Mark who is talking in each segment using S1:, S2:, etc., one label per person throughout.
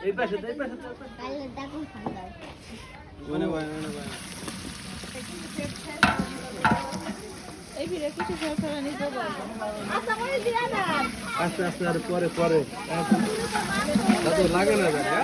S1: এই পাশে এই পাশে মনে হয়
S2: এই ভিড়ে কিছু ফেরা নিতে বলবো
S1: আস্তে আস্তে আর পরে পরে দাদু লাগে না দাদা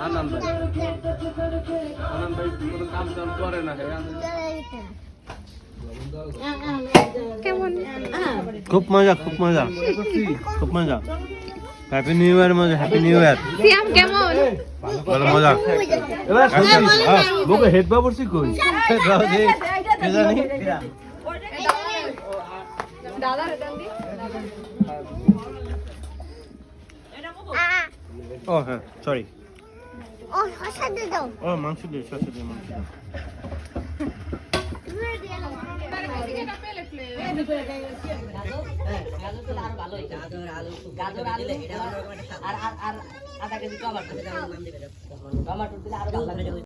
S1: আনন্দ ভাই কোনো কাম টাম করে না খুব মজা খুব মজা খুব মজা হ্যাপি নিউ ইয়ার মজা হ্যাপি নিউ ইয়ার
S2: সিয়াম কেমন
S1: ভালো মজা এবার বুকে হেড বাবুরছি কই দাও দে কে জানি
S2: দাদা রে দাদি
S1: ও হ্যাঁ সরি
S3: ও শসা দে দাও
S1: ও মাংস দিয়ে শসা দিয়ে মাংস
S4: আর আধা কেজি টমেটো দিলে আরো ভালো হবে